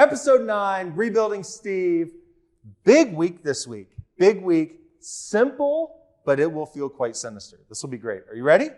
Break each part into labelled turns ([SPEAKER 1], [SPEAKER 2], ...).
[SPEAKER 1] Episode 9, Rebuilding Steve. Big week this week. Big week. Simple, but it will feel quite sinister. This will be great. Are you ready?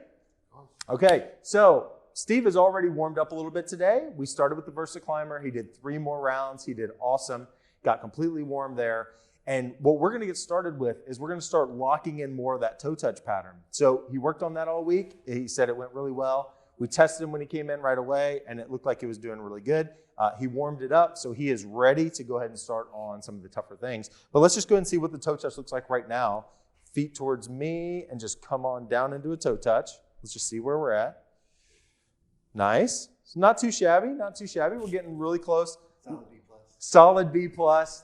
[SPEAKER 1] Okay, so Steve has already warmed up a little bit today. We started with the VersaClimber. He did 3 more rounds. He did awesome. Got completely warm there. And what we're going to get started with is we're going to start locking in more of that toe touch pattern. So he worked on that all week. He said it went really well. We tested him when he came in right away, and it looked like he was doing really good. He warmed it up, so he is ready to go ahead and start on some of the tougher things. But let's just go ahead and see what the toe touch looks like right now. Feet towards me, and just come on down into a toe touch. Let's just see where we're at. Nice. It's not too shabby, not too shabby. We're getting really close.
[SPEAKER 2] Solid B+.
[SPEAKER 1] Solid B+.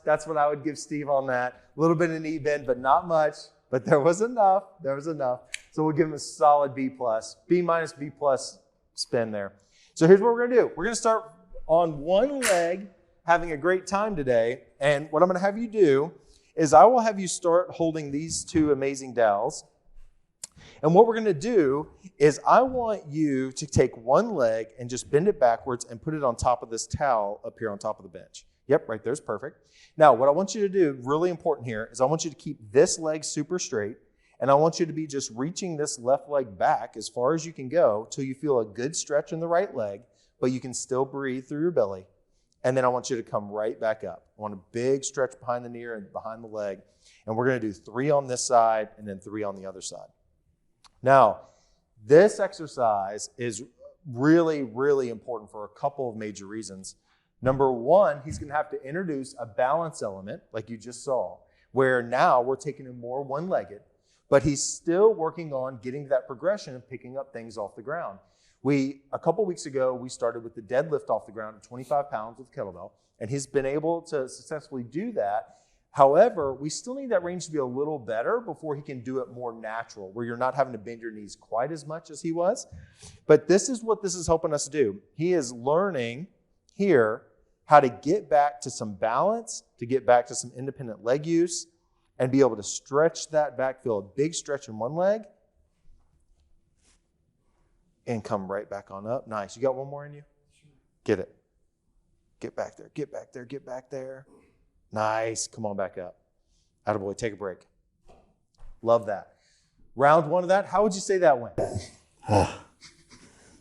[SPEAKER 1] That's what I would give Steve on that. A little bit of knee bend, but not much. But there was enough. There was enough. So we'll give him a solid B+. B minus B+ spin there. So here's what we're going to do. We're going to start on one leg, having a great time today. And what I'm going to have you do is I will have you start holding these 2 amazing dowels. And what we're going to do is I want you to take one leg and just bend it backwards and put it on top of this towel up here on top of the bench. Yep, right there's perfect. Now, what I want you to do, really important here, is I want you to keep this leg super straight, and I want you to be just reaching this left leg back as far as you can go till you feel a good stretch in the right leg, but you can still breathe through your belly. And then I want you to come right back up. I want a big stretch behind the knee and behind the leg. And we're going to do 3 on this side and then 3 on the other side. Now, this exercise is really, really important for a couple of major reasons. Number 1, he's going to have to introduce a balance element like you just saw, where now we're taking him more one-legged, but he's still working on getting to that progression of picking up things off the ground. A couple weeks ago, we started with the deadlift off the ground at 25 pounds with kettlebell, and he's been able to successfully do that. However, we still need that range to be a little better before he can do it more natural, where you're not having to bend your knees quite as much as he was. But this is what this is helping us do. He is learning here how to get back to some balance, to get back to some independent leg use, and be able to stretch that back, feel a big stretch in one leg, and come right back on up. Nice. You got one more in you?
[SPEAKER 2] Sure.
[SPEAKER 1] Get it. Get back there, get back there, get back there. Nice. Come on back up. Attaboy, take a break. Love that. Round 1 of that, how would you say that went?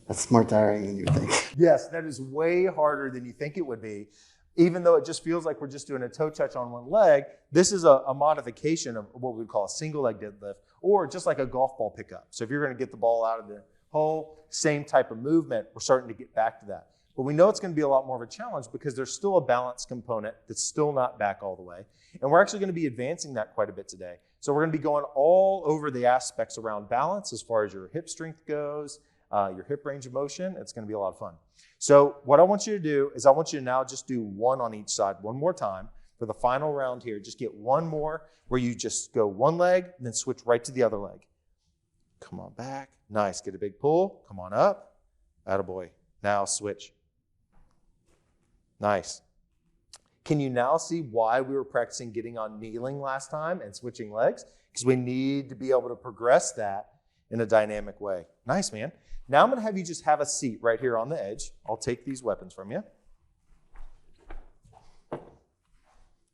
[SPEAKER 2] That's more tiring than you would think.
[SPEAKER 1] Yes, that is way harder than you think it would be. Even though it just feels like we're just doing a toe touch on one leg, this is a modification of what we would call a single leg deadlift, or just like a golf ball pickup. So if you're going to get the ball out of the hole, same type of movement, we're starting to get back to that. But we know it's going to be a lot more of a challenge because there's still a balance component that's still not back all the way. And we're actually going to be advancing that quite a bit today. So we're going to be going all over the aspects around balance as far as your hip strength goes, your hip range of motion. It's going to be a lot of fun. So what I want you to do is I want you to now just do 1 on each side one more time. For the final round here, just get 1 more where you just go one leg and then switch right to the other leg. Come on back. Nice. Get a big pull. Come on up. Attaboy. Now switch. Nice. Can you now see why we were practicing getting on kneeling last time and switching legs? Because we need to be able to progress that in a dynamic way. Nice, man. Now I'm going to have you just have a seat right here on the edge. I'll take these weapons from you.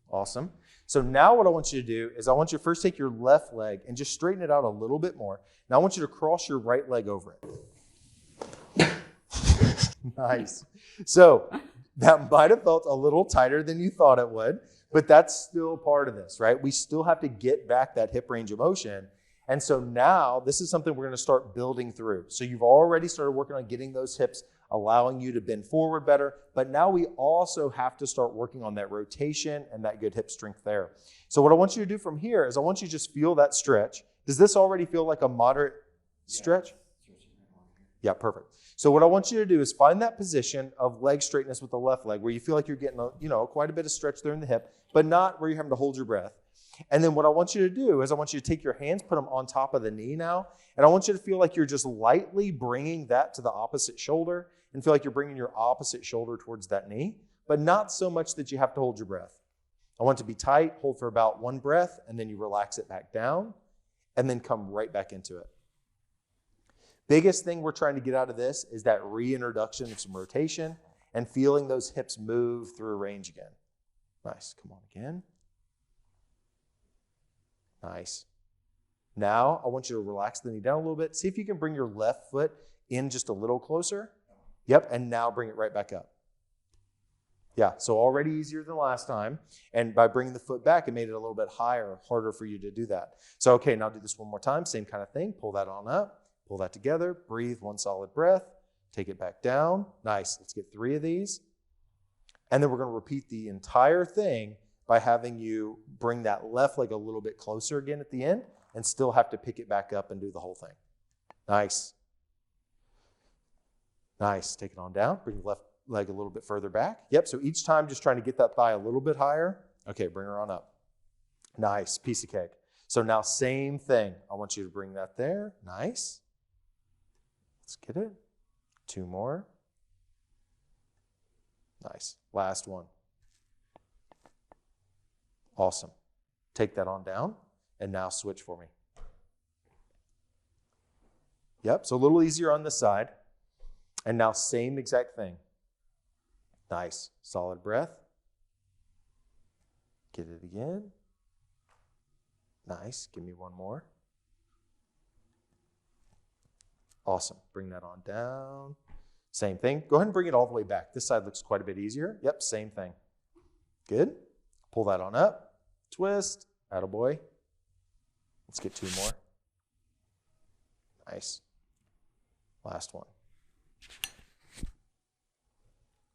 [SPEAKER 1] Awesome. So now what I want you to do is I want you to first take your left leg and just straighten it out a little bit more. Now I want you to cross your right leg over it. Nice. So that might have felt a little tighter than you thought it would, but that's still part of this, right? We still have to get back that hip range of motion. And so now this is something we're going to start building through. So you've already started working on getting those hips, allowing you to bend forward better. But now we also have to start working on that rotation and that good hip strength there. So what I want you to do from here is I want you to just feel that stretch. Does this already feel like a moderate stretch? Yeah, perfect. So what I want you to do is find that position of leg straightness with the left leg where you feel like you're getting quite a bit of stretch there in the hip, but not where you're having to hold your breath. And then what I want you to do is I want you to take your hands, put them on top of the knee now, and I want you to feel like you're just lightly bringing that to the opposite shoulder and feel like you're bringing your opposite shoulder towards that knee, but not so much that you have to hold your breath. I want it to be tight, hold for about 1 breath, and then you relax it back down, and then come right back into it. Biggest thing we're trying to get out of this is that reintroduction of some rotation and feeling those hips move through range again. Nice. Come on again. Nice. Now, I want you to relax the knee down a little bit. See if you can bring your left foot in just a little closer. Yep, and now bring it right back up. Yeah, so already easier than last time. And by bringing the foot back, it made it a little bit higher, harder for you to do that. So, okay, now do this one more time. Same kind of thing. Pull that on up. Pull that together. Breathe one solid breath. Take it back down. Nice. Let's get 3 of these. And then we're going to repeat the entire thing by having you bring that left leg a little bit closer again at the end and still have to pick it back up and do the whole thing. Nice. Nice. Take it on down. Bring the left leg a little bit further back. Yep, so each time just trying to get that thigh a little bit higher. Okay, bring her on up. Nice, piece of cake. So now same thing. I want you to bring that there. Nice. Let's get it. 2 more. Nice. Last one. Awesome. Take that on down and now switch for me. Yep, so a little easier on this side. And now same exact thing. Nice. Solid breath. Get it again. Nice. Give me one more. Awesome. Bring that on down. Same thing. Go ahead and bring it all the way back. This side looks quite a bit easier. Yep, same thing. Good. Pull that on up. Twist. Attaboy. Let's get 2 more. Nice. Last one.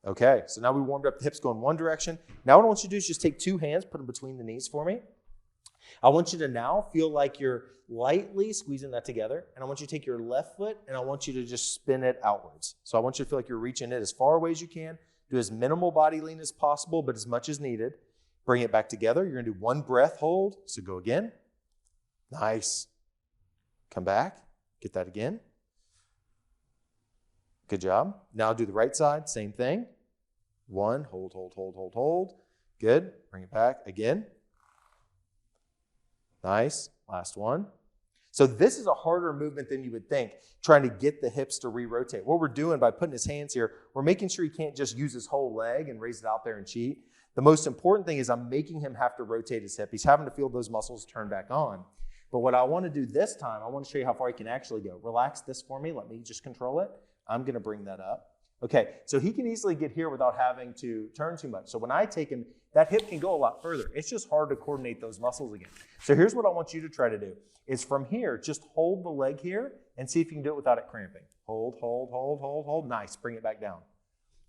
[SPEAKER 1] Okay, so now we warmed up the hips going one direction. Now what I want you to do is just take 2 hands, put them between the knees for me. I want you to now feel like you're lightly squeezing that together. And I want you to take your left foot and I want you to just spin it outwards. So I want you to feel like you're reaching it as far away as you can. Do as minimal body lean as possible, but as much as needed. Bring it back together. You're going to do 1 breath hold. So go again. Nice. Come back. Get that again. Good job. Now do the right side. Same thing. 1. Hold, hold, hold, hold, hold. Good. Bring it back again. Nice. Last one. So this is a harder movement than you would think, trying to get the hips to re-rotate. What we're doing by putting his hands here, we're making sure he can't just use his whole leg and raise it out there and cheat. The most important thing is I'm making him have to rotate his hip. He's having to feel those muscles turn back on. But what I want to do this time, I want to show you how far he can actually go. Relax this for me. Let me just control it. I'm going to bring that up. Okay, so he can easily get here without having to turn too much. So when I take him, that hip can go a lot further. It's just hard to coordinate those muscles again. So here's what I want you to try to do, is from here, just hold the leg here and see if you can do it without it cramping. Hold, hold, hold, hold, hold. Nice, bring it back down.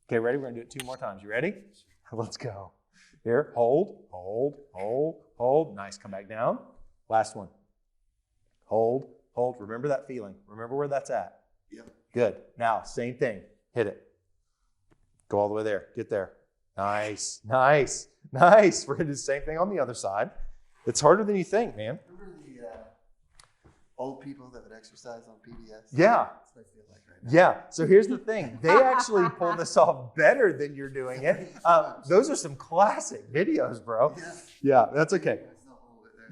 [SPEAKER 1] Okay, ready? We're going to do it 2 more times. You ready? Let's go. Here, hold, hold, hold, hold. Nice, come back down. Last one. Hold, hold. Remember that feeling. Remember where that's at.
[SPEAKER 2] Yep.
[SPEAKER 1] Good. Now, same thing. Hit it. Go all the way there. Get there. Nice, nice, nice. We're going to do the same thing on the other side. It's harder than you think, man.
[SPEAKER 2] Remember the old people that would exercise on PBS?
[SPEAKER 1] Yeah.
[SPEAKER 2] That's what I feel like right now.
[SPEAKER 1] Yeah. So here's the thing. They actually pull this off better than you're doing it. Those are some classic videos, bro. Yeah, that's okay.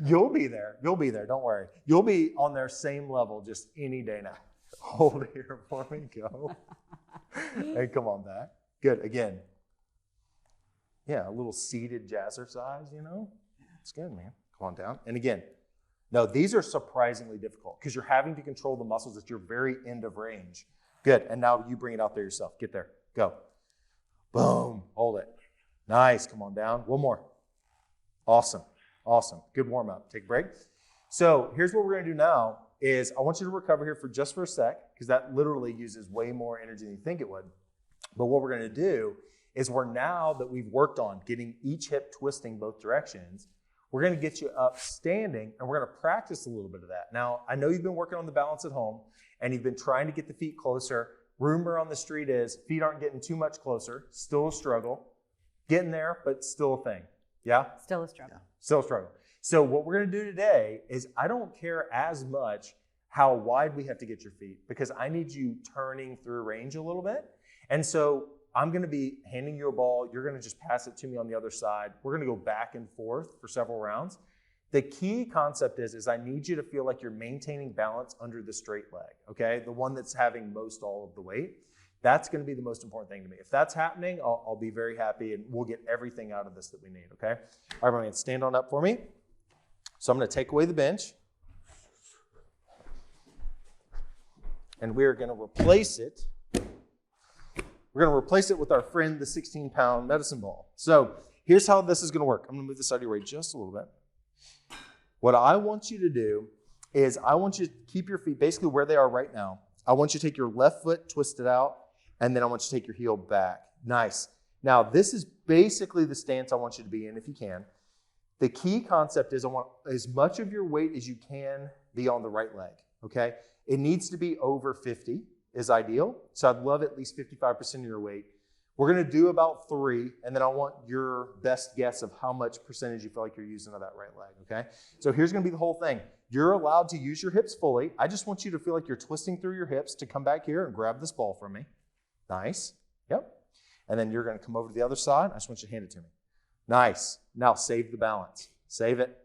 [SPEAKER 1] You'll be there. You'll be there. Don't worry. You'll be on their same level just any day now. Hold here for me. Go. And come on back. Good. Again. Yeah, a little seated jazzercise, you know. It's good, man. Come on down. And again, no, these are surprisingly difficult because you're having to control the muscles at your very end of range. Good. And now you bring it out there yourself. Get there. Go. Boom. Hold it. Nice. Come on down. One more. Awesome. Awesome. Good warm up. Take a break. So here's what we're going to do now is I want you to recover here for just for a sec because that literally uses way more energy than you think it would. But what we're going to do is now that we've worked on getting each hip twisting both directions, we're going to get you up standing and we're going to practice a little bit of that. Now, I know you've been working on the balance at home and you've been trying to get the feet closer. Rumor on the street is feet aren't getting too much closer. Still a struggle. Getting there, but still a thing. Yeah?
[SPEAKER 3] Still a struggle.
[SPEAKER 1] Still a struggle. So what we're going to do today is I don't care as much how wide we have to get your feet because I need you turning through range a little bit. And so I'm going to be handing you a ball. You're going to just pass it to me on the other side. We're going to go back and forth for several rounds. The key concept is I need you to feel like you're maintaining balance under the straight leg, okay? The one that's having most all of the weight. That's going to be the most important thing to me. If that's happening, I'll be very happy, and we'll get everything out of this that we need, okay? All right, man, stand on up for me. So I'm going to take away the bench. And we're going to replace it. We're going to replace it with our friend, the 16-pound medicine ball. So here's how this is going to work. I'm going to move this out of your way just a little bit. What I want you to do is I want you to keep your feet basically where they are right now. I want you to take your left foot, twist it out, and then I want you to take your heel back. Nice. Now, this is basically the stance I want you to be in if you can. The key concept is I want as much of your weight as you can be on the right leg, okay? It needs to be over 50 is ideal. So I'd love at least 55% of your weight. We're going to do about 3, and then I want your best guess of how much percentage you feel like you're using of that right leg, okay? So here's going to be the whole thing. You're allowed to use your hips fully. I just want you to feel like you're twisting through your hips to come back here and grab this ball from me. Nice. Yep. And then you're going to come over to the other side. I just want you to hand it to me. Nice. Now save the balance. Save it.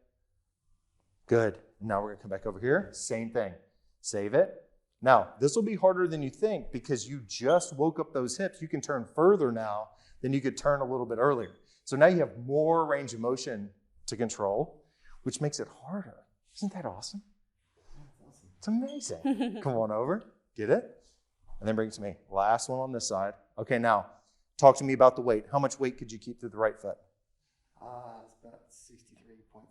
[SPEAKER 1] Good. Now we're going to come back over here. Same thing. Save it. Now, this will be harder than you think because you just woke up those hips. You can turn further now than you could turn a little bit earlier. So now you have more range of motion to control, which makes it harder. Isn't that awesome? It's amazing. Come on over. Get it? And then bring it to me. Last one on this side. Okay, now, talk to me about the weight. How much weight could you keep through the right foot?
[SPEAKER 2] It's about 63.5%.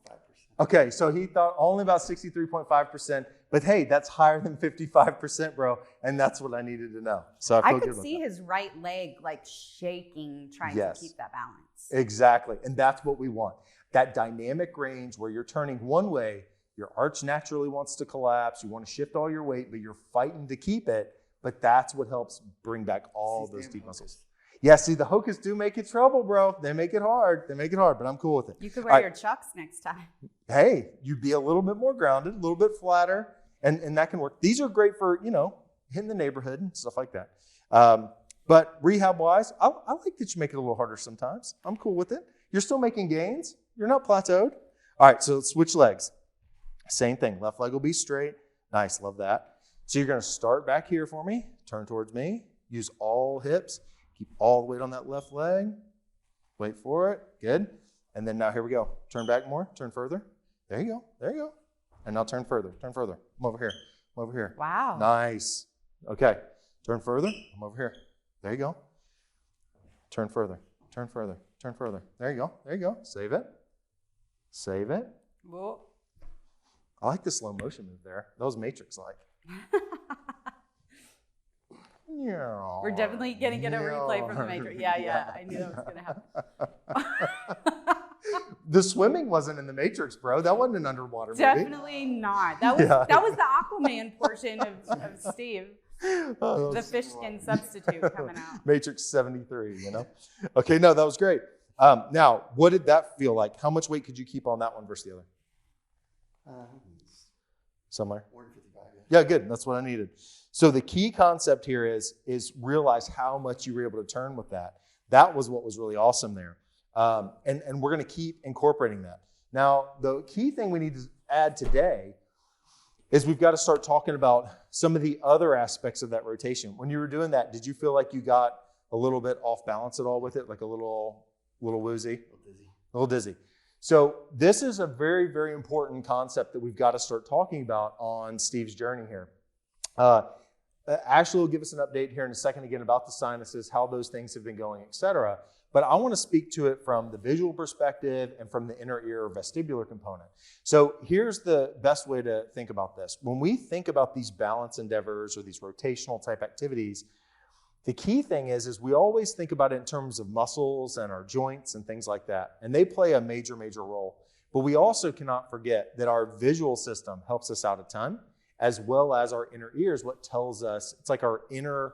[SPEAKER 1] Okay, so he thought only about 63.5%, but hey, that's higher than 55%, bro, and that's what I needed to know. So I
[SPEAKER 3] could see his right leg like shaking, trying to keep that balance.
[SPEAKER 1] Exactly, and that's what we want. That dynamic range where you're turning one way, your arch naturally wants to collapse, you want to shift all your weight, but you're fighting to keep it, but that's what helps bring back all those deep muscles. Yeah, see, the hocus do make it trouble, bro. They make it hard. But I'm cool with it.
[SPEAKER 3] You could wear your Chucks next time.
[SPEAKER 1] Hey, you'd be a little bit more grounded, a little bit flatter, and that can work. These are great for, hitting the neighborhood and stuff like that. But rehab-wise, I like that you make it a little harder sometimes. I'm cool with it. You're still making gains. You're not plateaued. All right, so let's switch legs. Same thing. Left leg will be straight. Nice, love that. So you're going to start back here for me. Turn towards me. Use all hips. Keep all the weight on that left leg. Wait for it. Good. And then now here we go. Turn back more. Turn further. There you go. And now turn further. Come over here.
[SPEAKER 3] Wow.
[SPEAKER 1] Nice. Okay. Turn further. Come over here. There you go. Turn further. There you go. Save it.
[SPEAKER 3] Whoa.
[SPEAKER 1] I like the slow motion move there. That was Matrix-like.
[SPEAKER 3] We're definitely going to get a replay from the Matrix. Yeah. I knew that was going to happen.
[SPEAKER 1] The swimming wasn't in the Matrix, bro. That wasn't an underwater movie.
[SPEAKER 3] Definitely not. That was the Aquaman portion of Steve. The fish skin substitute coming out.
[SPEAKER 1] Matrix 73, Okay, no, that was great. Now, what did that feel like? How much weight could you keep on that one versus the other? Somewhere?
[SPEAKER 2] 155,
[SPEAKER 1] yeah, good. That's what I needed. So the key concept here is realize how much you were able to turn with that. That was what was really awesome there. And we're going to keep incorporating that. Now, the key thing we need to add today is we've got to start talking about some of the other aspects of that rotation. When you were doing that, did you feel like you got a little bit off balance at all with it? Like a little woozy? A little dizzy. So this is a very, very important concept that we've got to start talking about on Steve's journey here. Ashley will give us an update here in a second again about the sinuses, how those things have been going, et cetera. But I want to speak to it from the visual perspective and from the inner ear or vestibular component. So here's the best way to think about this. When we think about these balance endeavors or these rotational type activities, the key thing is we always think about it in terms of muscles and our joints and things like that. And they play a major, major role. But we also cannot forget that our visual system helps us out a ton, as well as our inner ears, what tells us, it's like our inner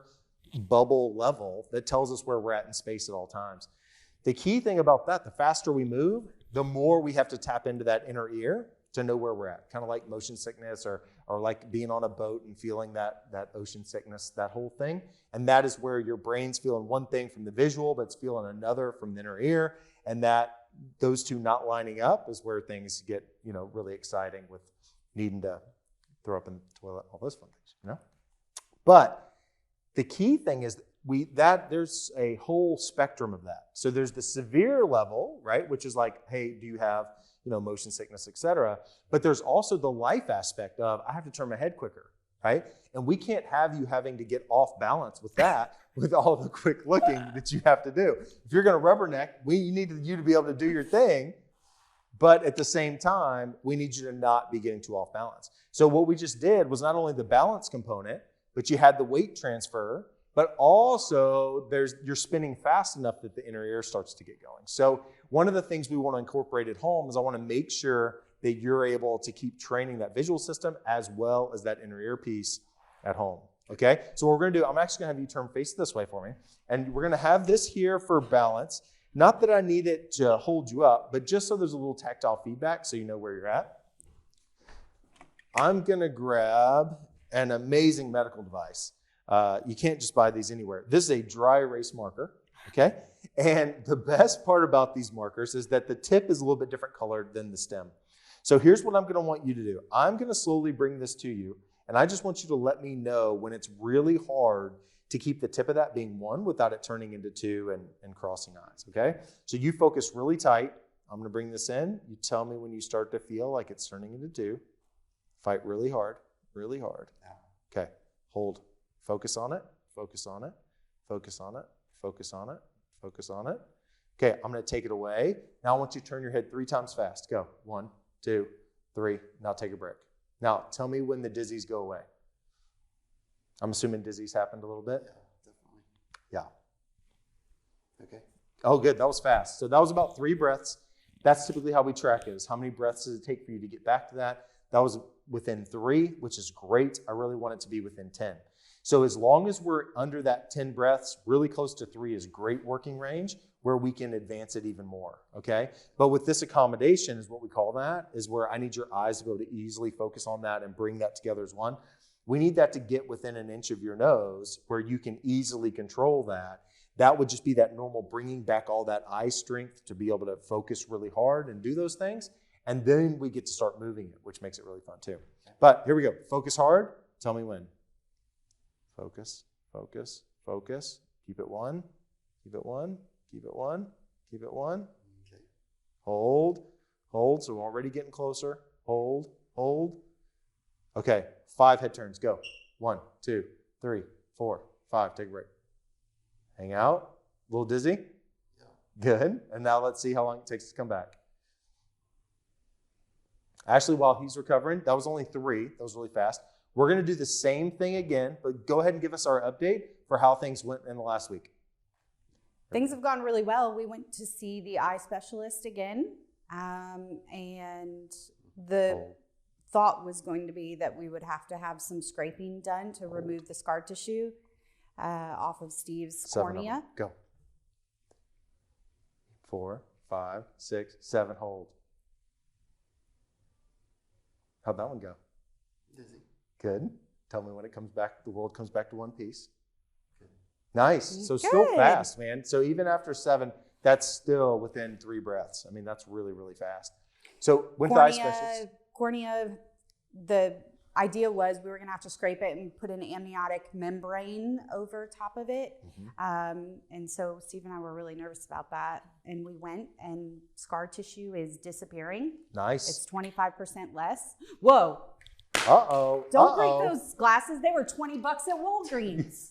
[SPEAKER 1] bubble level that tells us where we're at in space at all times. The key thing about that, the faster we move, the more we have to tap into that inner ear to know where we're at. Kind of like motion sickness or like being on a boat and feeling that ocean sickness, that whole thing. And that is where your brain's feeling one thing from the visual, but it's feeling another from the inner ear. And that those two not lining up is where things get, really exciting with needing to throw up in the toilet, all those fun things, But the key thing is there's a whole spectrum of that. So there's the severe level, right, which is like, hey, do you have motion sickness, et cetera? But there's also the life aspect of I have to turn my head quicker, right? And we can't have you having to get off balance with that, with all the quick looking that you have to do. If you're going to rubberneck, we need you to be able to do your thing. But at the same time, we need you to not be getting too off balance. So what we just did was not only the balance component, but you had the weight transfer, but also you're spinning fast enough that the inner ear starts to get going. So one of the things we want to incorporate at home is I want to make sure that you're able to keep training that visual system as well as that inner ear piece at home. Okay? So what we're going to do, I'm actually going to have you turn face this way for me. And we're going to have this here for balance. Not that I need it to hold you up, but just so there's a little tactile feedback so you know where you're at. I'm going to grab an amazing medical device. You can't just buy these anywhere. This is a dry erase marker, okay? And the best part about these markers is that the tip is a little bit different colored than the stem. So here's what I'm going to want you to do. I'm going to slowly bring this to you, and I just want you to let me know when it's really hard to keep the tip of that being 1 without it turning into 2 and crossing eyes, okay? So you focus really tight. I'm going to bring this in. You tell me when you start to feel like it's turning into 2. Fight really hard, really hard. Okay, hold. Focus on it, focus on it, focus on it, focus on it, focus on it. Okay, I'm going to take it away. Now I want you to turn your head 3 times fast. Go. 1, 2, 3. Now take a break. Now tell me when the dizzies go away. I'm assuming dizzies happened a little bit?
[SPEAKER 2] Yeah, definitely.
[SPEAKER 1] Yeah.
[SPEAKER 2] Okay.
[SPEAKER 1] Oh, good. That was fast. So that was about 3 breaths. That's typically how we track it, is how many breaths does it take for you to get back to that? That was within 3, which is great. I really want it to be within 10. So as long as we're under that 10 breaths, really close to 3 is great working range where we can advance it even more, okay? But with this accommodation is what we call that, is where I need your eyes to be able to easily focus on that and bring that together as one. We need that to get within an inch of your nose where you can easily control that. That would just be that normal bringing back all that eye strength to be able to focus really hard and do those things. And then we get to start moving it, which makes it really fun too. But here we go. Focus hard. Tell me when. Focus, focus, focus. Keep it 1. Keep it 1. Keep it 1. Keep it 1.
[SPEAKER 2] Okay.
[SPEAKER 1] Hold, hold. So we're already getting closer. Hold, hold. Okay, 5 head turns. Go. 1, 2, 3, 4, 5. Take a break. Hang out. A little dizzy?
[SPEAKER 2] Yeah.
[SPEAKER 1] Good. And now let's see how long it takes to come back. Actually, while he's recovering, that was only 3. That was really fast. We're going to do the same thing again, but go ahead and give us our update for how things went in the last week.
[SPEAKER 3] Things have gone really well. We went to see the eye specialist again, and the thought was going to be that we would have to have some scraping done to remove the scar tissue off of Steve's
[SPEAKER 1] 7
[SPEAKER 3] cornea.
[SPEAKER 1] Go. 4, 5, 6, 7. Hold. How'd that one go?
[SPEAKER 2] Dizzy.
[SPEAKER 1] Good. Tell me when it comes back, the world comes back to one piece.
[SPEAKER 2] Good.
[SPEAKER 1] Nice. So still fast, man. So even after 7, that's still within 3 breaths. I mean, that's really, really fast. So with the eye specialist.
[SPEAKER 3] Cornea, the idea was we were going to have to scrape it and put an amniotic membrane over top of it. And so Steve and I were really nervous about that. And we went, and scar tissue is disappearing.
[SPEAKER 1] Nice.
[SPEAKER 3] It's 25% less. Whoa.
[SPEAKER 1] Uh-oh.
[SPEAKER 3] Don't break those glasses. They were $20 at Walgreens.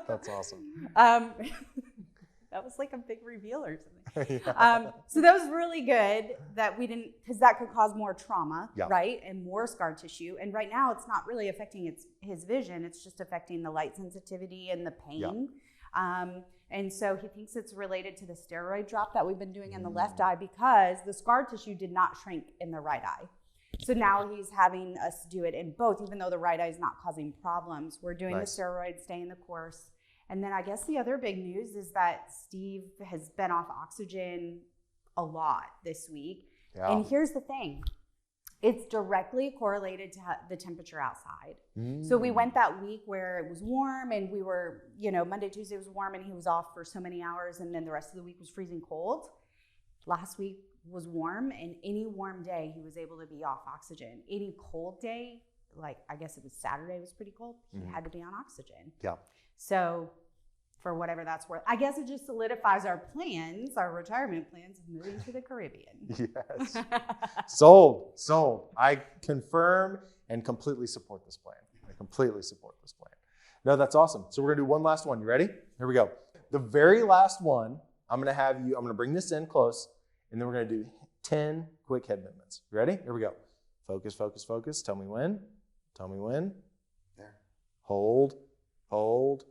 [SPEAKER 1] That's awesome.
[SPEAKER 3] That was like a big reveal or something. Yeah. So that was really good that we didn't, because that could cause more trauma, right? And more scar tissue. And right now it's not really affecting his vision. It's just affecting the light sensitivity and the pain. And so he thinks it's related to the steroid drop that we've been doing in the left eye because the scar tissue did not shrink in the right eye. So now he's having us do it in both, even though the right eye is not causing problems. We're doing the steroids, staying the course. And then I guess the other big news is that Steve has been off oxygen a lot this week. Yeah. And here's the thing. It's directly correlated to the temperature outside. So we went that week where it was warm and we were, Monday, Tuesday was warm and he was off for so many hours and then the rest of the week was freezing cold. Last week was warm and any warm day he was able to be off oxygen. Any cold day, like I guess it was Saturday was pretty cold, he had to be on oxygen.
[SPEAKER 1] Yeah.
[SPEAKER 3] So for whatever that's worth. I guess it just solidifies our plans, our retirement plans of moving to the Caribbean.
[SPEAKER 1] Yes. Sold. I confirm and completely support this plan. I completely support this plan. No, that's awesome. So we're going to do one last one. You ready? Here we go. The very last one, I'm going to bring this in close, and then we're going to do 10 quick head movements. You ready? Here we go. Focus, focus, focus. Tell me when. Tell me when.
[SPEAKER 2] There.
[SPEAKER 1] Hold, hold,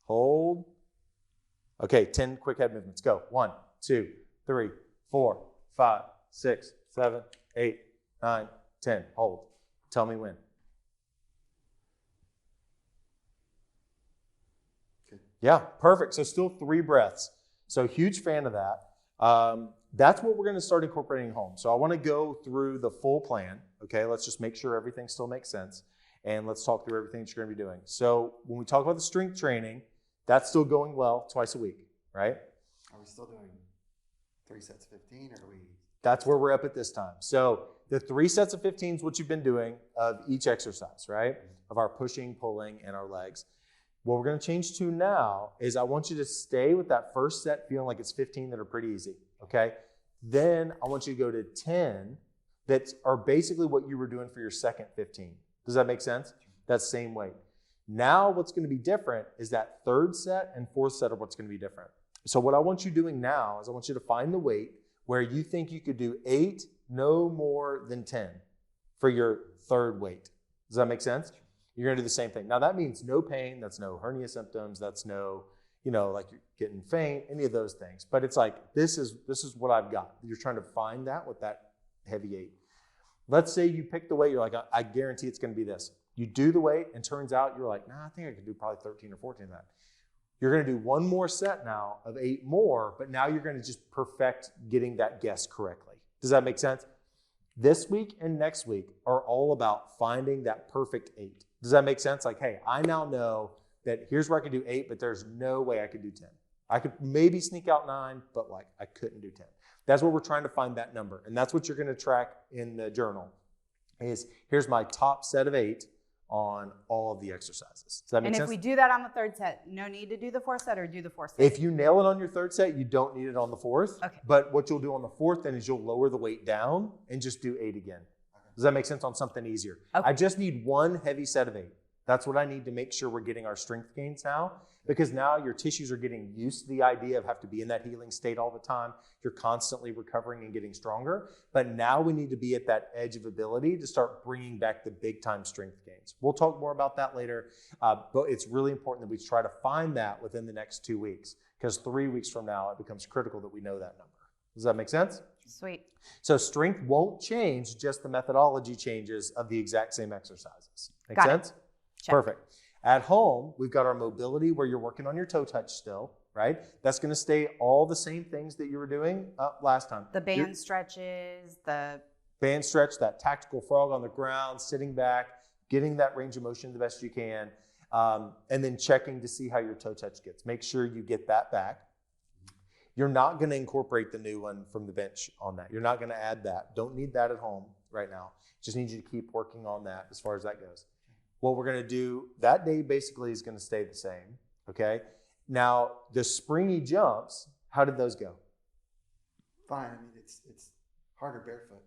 [SPEAKER 1] hold. Okay, 10 quick head movements. Go. 1, 2, 3, 4, 5, 6, 7, 8, 9, 10. Hold. Tell me when.
[SPEAKER 2] Okay.
[SPEAKER 1] Yeah, perfect. So still 3 breaths. So huge fan of that. That's what we're going to start incorporating home. So I want to go through the full plan. Okay, let's just make sure everything still makes sense. And let's talk through everything that you're going to be doing. So when we talk about the strength training, that's still going well twice a week, right?
[SPEAKER 2] Are we still doing 3 sets of 15 or are we?
[SPEAKER 1] That's where we're up at this time. So the 3 sets of 15 is what you've been doing of each exercise, right? Of our pushing, pulling, and our legs. What we're going to change to now is I want you to stay with that first set feeling like it's 15 that are pretty easy, okay? Then I want you to go to 10 that are basically what you were doing for your second 15. Does that make sense? That same weight. Now what's going to be different is that third set and fourth set are what's going to be different. So what I want you doing now is I want you to find the weight where you think you could do 8, no more than 10 for your third weight. Does that make sense? You're going to do the same thing. Now that means no pain, that's no hernia symptoms, that's no, like you're getting faint, any of those things. But it's like, this is what I've got. You're trying to find that with that heavy 8. Let's say you pick the weight, you're like, I guarantee it's going to be this. You do the weight and turns out you're like, I think I could do probably 13 or 14 of that. You're going to do one more set now of 8 more, but now you're going to just perfect getting that guess correctly. Does that make sense? This week and next week are all about finding that perfect 8. Does that make sense? Like, hey, I now know that here's where I could do 8, but there's no way I could do 10. I could maybe sneak out 9, but like I couldn't do 10. That's what we're trying to find that number. And that's what you're going to track in the journal is here's my top set of 8 on all of the exercises. Does that make sense?
[SPEAKER 3] And if we do that on the third set, no need to do the fourth set or do the fourth set?
[SPEAKER 1] If you nail it on your third set, you don't need it on the fourth.
[SPEAKER 3] Okay.
[SPEAKER 1] But what you'll do on the fourth then is you'll lower the weight down and just do 8 again. Does that make sense on something easier?
[SPEAKER 3] Okay.
[SPEAKER 1] I just need one heavy set of 8. That's what I need to make sure we're getting our strength gains now, because now your tissues are getting used to the idea of have to be in that healing state all the time. You're constantly recovering and getting stronger. But now we need to be at that edge of ability to start bringing back the big time strength gains. We'll talk more about that later, but it's really important that we try to find that within the next 2 weeks, because 3 weeks from now, it becomes critical that we know that number. Does that make sense?
[SPEAKER 3] Sweet.
[SPEAKER 1] So strength won't change, just the methodology changes of the exact same exercises. Make
[SPEAKER 3] Got it.
[SPEAKER 1] sense?
[SPEAKER 3] Check.
[SPEAKER 1] Perfect. At home, we've got our mobility where you're working on your toe touch still, right? That's going to stay all the same things that you were doing last time.
[SPEAKER 3] The band stretches, the
[SPEAKER 1] band stretch, that tactical frog on the ground, sitting back, getting that range of motion the best you can, and then checking to see how your toe touch gets. Make sure you get that back. You're not going to incorporate the new one from the bench on that. You're not going to add that. Don't need that at home right now. Just need you to keep working on that as far as that goes. What we're going to do that day basically is going to stay the same, okay? Now, the springy jumps, how did those go?
[SPEAKER 2] Fine. I mean, it's harder barefoot.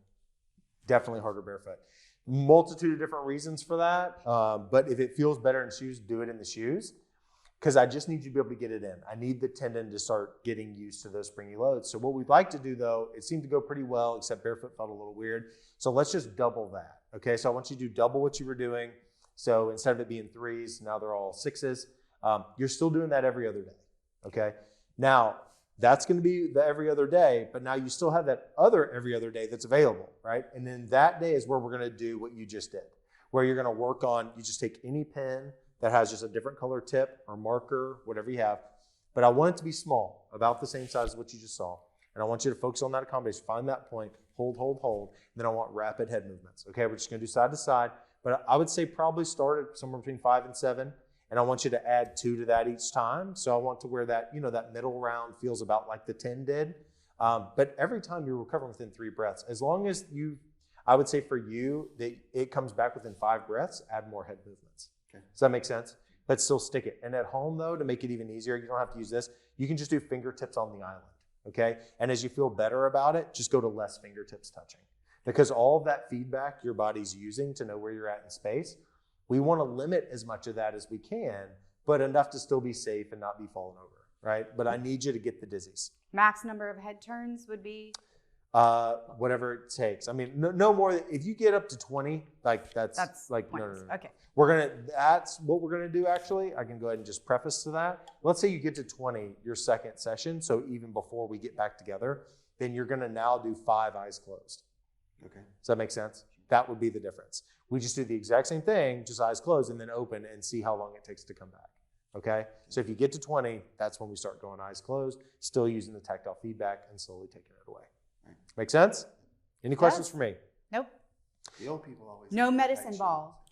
[SPEAKER 1] Definitely harder barefoot. Multitude of different reasons for that, but if it feels better in shoes, do it in the shoes, because I just need you to be able to get it in. I need the tendon to start getting used to those springy loads. So what we'd like to do, though, it seemed to go pretty well, except barefoot felt a little weird. So let's just double that, okay? So I want you to do double what you were doing. So instead of it being 3s, now they're all 6s. You're still doing that every other day, okay? Now, that's going to be the every other day, but now you still have that other every other day that's available, right? And then that day is where we're going to do what you just did, where you're going to work on, you just take any pen that has just a different color tip or marker, whatever you have, but I want it to be small, about the same size as what you just saw. And I want you to focus on that accommodation, find that point, hold, and then I want rapid head movements, okay? We're just going to do side to side. But I would say probably start at somewhere between 5 and 7. And I want you to add 2 to that each time. So I want to where that, that middle round feels about like the 10 did. But every time you're recovering within 3 breaths, as long as I would say for you, that it comes back within 5 breaths, add more head movements.
[SPEAKER 2] Okay.
[SPEAKER 1] Does that make sense? but still stick it. And at home though, to make it even easier, you don't have to use this. You can just do fingertips on the island, okay? And as you feel better about it, just go to less fingertips touching. Because all of that feedback your body's using to know where you're at in space, we want to limit as much of that as we can, but enough to still be safe and not be falling over, right? But I need you to get the dizzies. Max
[SPEAKER 3] number of head turns would be?
[SPEAKER 1] Whatever it takes. I mean, no more. If you get up to 20, like that's like,
[SPEAKER 3] pointless.
[SPEAKER 1] No.
[SPEAKER 3] Okay.
[SPEAKER 1] That's what we're going to do actually. I can go ahead and just preface to that. Let's say you get to 20, your second session. So even before we get back together, then you're going to now do 5 eyes closed.
[SPEAKER 2] Okay.
[SPEAKER 1] Does that make sense? That would be the difference. We just do the exact same thing, just eyes closed and then open and see how long it takes to come back. Okay? So if you get to 20, that's when we start going eyes closed, still using the tactile feedback and slowly taking it away. Right. Make sense? Any questions for me?
[SPEAKER 3] Nope.
[SPEAKER 2] The old people always.
[SPEAKER 3] No medicine ball.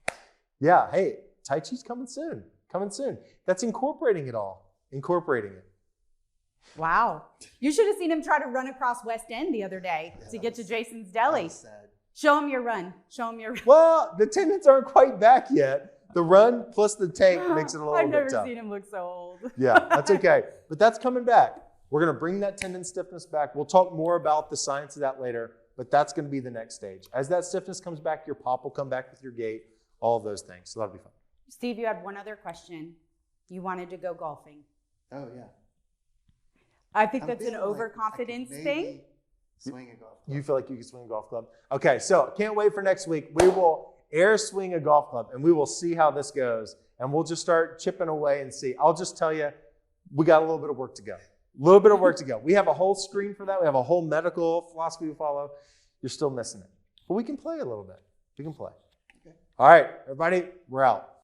[SPEAKER 1] Yeah. Hey, Tai Chi's coming soon. Coming soon. That's incorporating it all. Incorporating it.
[SPEAKER 3] Wow. You should have seen him try to run across West End the other day to get to Jason's Deli.
[SPEAKER 2] Sad.
[SPEAKER 3] Show him your run. Show him your run.
[SPEAKER 1] Well, the tendons aren't quite back yet. The run plus the tank makes it a little bit tough.
[SPEAKER 3] I've never seen him look so old.
[SPEAKER 1] Yeah, that's okay. But that's coming back. We're going to bring that tendon stiffness back. We'll talk more about the science of that later, but that's going to be the next stage. As that stiffness comes back, your pop will come back with your gait, all of those things. So that'll be fun.
[SPEAKER 3] Steve, you had one other question. You wanted to go golfing.
[SPEAKER 2] Oh, yeah.
[SPEAKER 3] I think that's an overconfidence thing.
[SPEAKER 2] Swing a golf club.
[SPEAKER 1] You feel like you can swing a golf club? Okay, so can't wait for next week. We will air swing a golf club, and we will see how this goes. And we'll just start chipping away and see. I'll just tell you, we got a little bit of work to go. A little bit of work to go. We have a whole screen for that. We have a whole medical philosophy to follow. You're still missing it. But we can play a little bit. We can play. Okay. All right, everybody, we're out.